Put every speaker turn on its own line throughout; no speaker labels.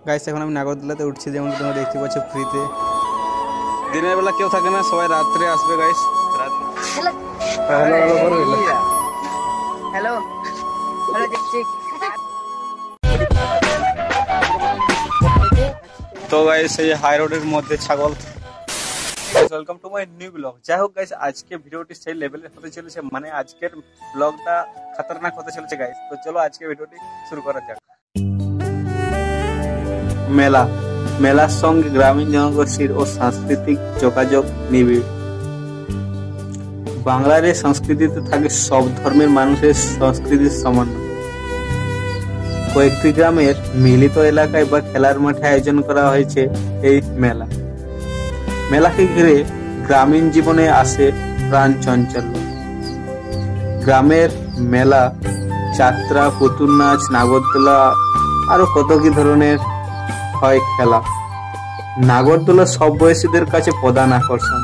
Guys এখন আমি নাগরদোলাতে উঠছি, যেমন তোমরা দেখতে পাচ্ছ ফ্রিতে। দিনের বেলা কেউ থাকে না, সবাই রাত্রে আসবে গাইস। হ্যালো হ্যালো করো
হ্যালো হ্যালো চিক।
তো গাইস এই হাই রোডের মধ্যে ছাগল। Welcome to my new blog. যাই হোক গাইস, আজকে ভিডিওটি সেই লেভেলের হতে চলেছে, মানে আজকের ব্লগটা খতরনাক হতে চলেছে গাইস। তো চলো আজকে ভিডিওটি শুরু করা যাক। মেলা, মেলার সঙ্গে গ্রামীণ জনগোষ্ঠীর ও সাংস্কৃতিক যোগাযোগ নিবিড়। বাংলার এই সংস্কৃতিতে থাকে সব ধর্মের মানুষের সংস্কৃতির সমন্বয়। কয়েকটি গ্রামের মিলিত এলাকায় বা খেলার মাঠে আয়োজন করা হয়েছে এই মেলা। মেলাকে ঘিরে গ্রামীণ জীবনে আসে প্রাণ চাঞ্চল্য। গ্রামের মেলা, যাত্রা, পুতুল নাচ, নাগরদোলা, আরো কত কি ধরনের হয় খেলা। নাগরদোলা সব বয়সীদের কাছে প্রধান আকর্ষণ।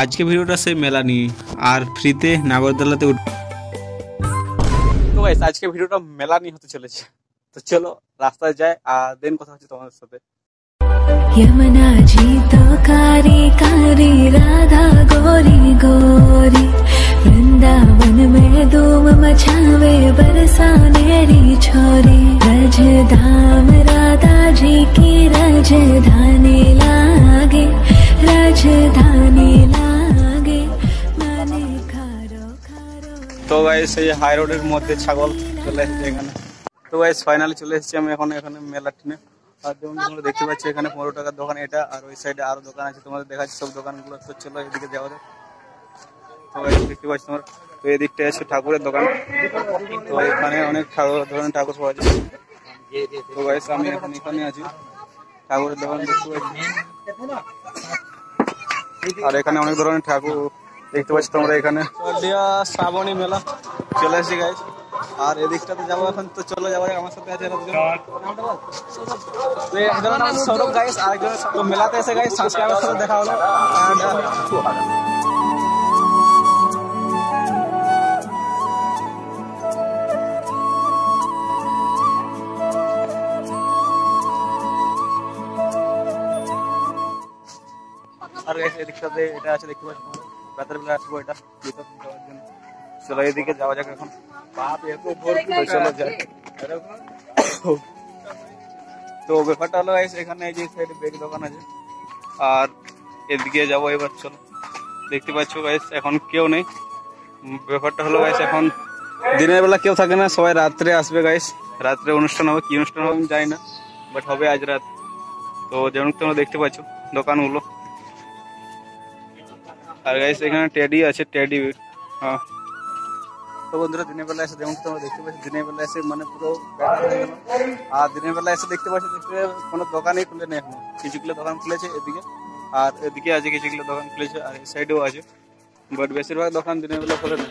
আজকে ভিডিওটা সেই মেলা নিয়ে, আর ফ্রিতে নাগরদোলাতে তো গাইস আজকে ভিডিওটা মেলা নিয়ে হতে চলেছে। তো চলো রাস্তায় যাই, আর দেন কথা হচ্ছে তোমাদের সাথে।
यमुना जी तो कारी कारी राधा गोरी गोरी, वृंदावन में धूम मचावे बरसानेरी छोरी। रजधाम राधा जी की राजधानी लागे, राजधानी लागे माने खारो खारो।
তো গাইস এই হাই রোডের মধ্যে ছাগল চলে এসেছে এখানে। তো গাইস ফাইনালি চলে এসেছি আমি এখন এখানে মেলা টিনে। আর যেমন তোমরা দেখতে পাচ্ছ এখানে 15 টাকার দোকান এটা, আর ওই সাইডে আরো দোকান আছে, তোমাদের দেখাচ্ছি সব দোকানগুলো। তো চলো এদিকে যাওয়া যাক। তো গাইস দেখতে পাচ্ছ তোমরা, তো এদিকটা আছে ঠাকুরের দোকান। তো এখানে অনেক ধরনের ঠাকুর পাওয়া যায়। তো গাইস আমি এখন এখানে আছি, ঠাকুরের দোকান দেখতে পাচ্ছি। আর এখানে অনেক ধরনের ঠাকুর দেখতে পাচ্ছ তোমরা। এখানে শ্রাবণী মেলা চলে এসেছি গাইস। আর এদিকটাতে যাবো এখন, তো চলে যাবো। আমার সাথে আছে সৌরভ গাইস, আরেকজন। তো মেলাতে এসে গাইস সাবস্ক্রাইবার সাথে দেখা হলো। আর গাইস এদিকটাতে এটা আছে দেখতে পাচ্ছ, রাতের বেলা আসবো এটা ভিতর যাওয়ার জন্য। চলো এদিকে যাওয়া যাক এখন। চলো যাই। তো ব্যাপারটা হলো গাইস, এখানে এই যে সাইডে বেগ দোকান আছে, আর এদিকে যাবো এবার। চলো দেখতে পাচ্ছ গাইস এখন কেউ নেই। ব্যাপারটা হলো গাইস, এখন দিনের বেলা কেউ থাকে না, সবাই রাত্রে আসবে গাইস। রাত্রে অনুষ্ঠান হবে, কি অনুষ্ঠান হবে আমি জানি না, বাট হবে আজ রাত। তো যেমন তোমরা দেখতে পাচ্ছ দোকানগুলো। আর গাইস এখানে টেডি আছে, টেডি। হ্যাঁ তো বন্ধুরা দিনের বেলা এসে যেমন তোমরা দেখতে পাচ্ছ, দিনের বেলা এসে মানে পুরো ব্যাপার হয়ে গেল। আর দিনের বেলা এসে দেখতে পাচ্ছ কোনো দোকানই খুলে নেই এখনো। কিছুগুলো দোকান খুলেছে এদিকে, আর এদিকে আছে কিছুগুলো দোকান খুলেছে, আর এই সাইডেও আছে, বাট বেশিরভাগ দোকান দিনের বেলা খোলে না।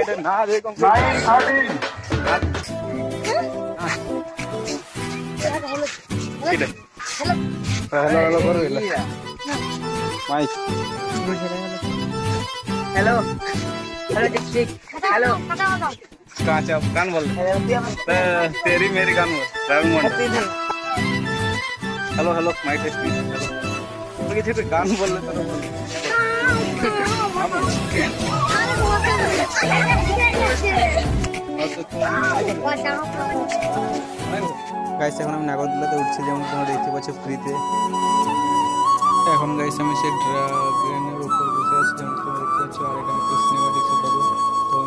এটা না দেখুন হ্যালো হ্যালো করো মাইক।
হ্যালো হ্যালো চিক। হ্যালো
कहाँ से आप गान बोल रहे हैं? तेरी मेरी गान बोल hello hello mic test hello किसी तो गान बोल रहे গাইস এখন আমি নাগরদোলাতে উঠছি, যেমন তোমরা দেখতে পাচ্ছ ফ্রিতে। এখন গাইস আমি সেই ট্রেনের উপর বসে আছি, যেমন তোমরা দেখতে পাচ্ছ। আর এখানে একটা সিনেমা দেখতে পাবো। তো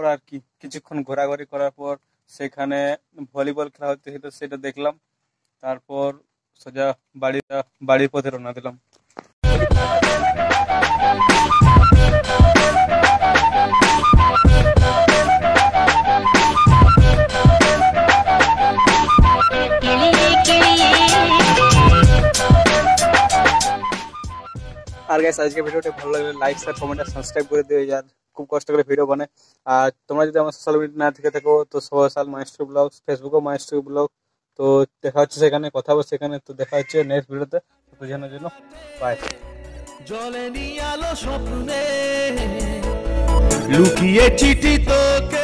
তারপর আর কি কিছুক্ষণ ঘোরাঘুরি করার পর সেখানে ভলিবল খেলা হচ্ছিল, সেটা দেখলাম। তারপর সোজা বাড়ির পথে রওনা দিলাম। আর গাইস, আজকে ভিডিওটা ভালো লাগলে লাইক শেয়ার কমেন্ট আর সাবস্ক্রাইব করে দিও। यार খুব কষ্ট করে ভিডিও বানাই। আর তোমরা যদি আমার সোশ্যাল মিডিয়া না থেকে থাকো তো সোশ্যাল মাইস্ট্রো ব্লগ, ফেসবুকও মাইস্ট্রো ব্লগ। তো দেখা হচ্ছে সেখানে, কথা হবে সেখানে। তো দেখা হচ্ছে নেক্সট ভিডিওতে। তো জানার জন্য বাই।
জলে নিয়ে আলো স্বপ্নে লুকিয়ে চিঠি তোকে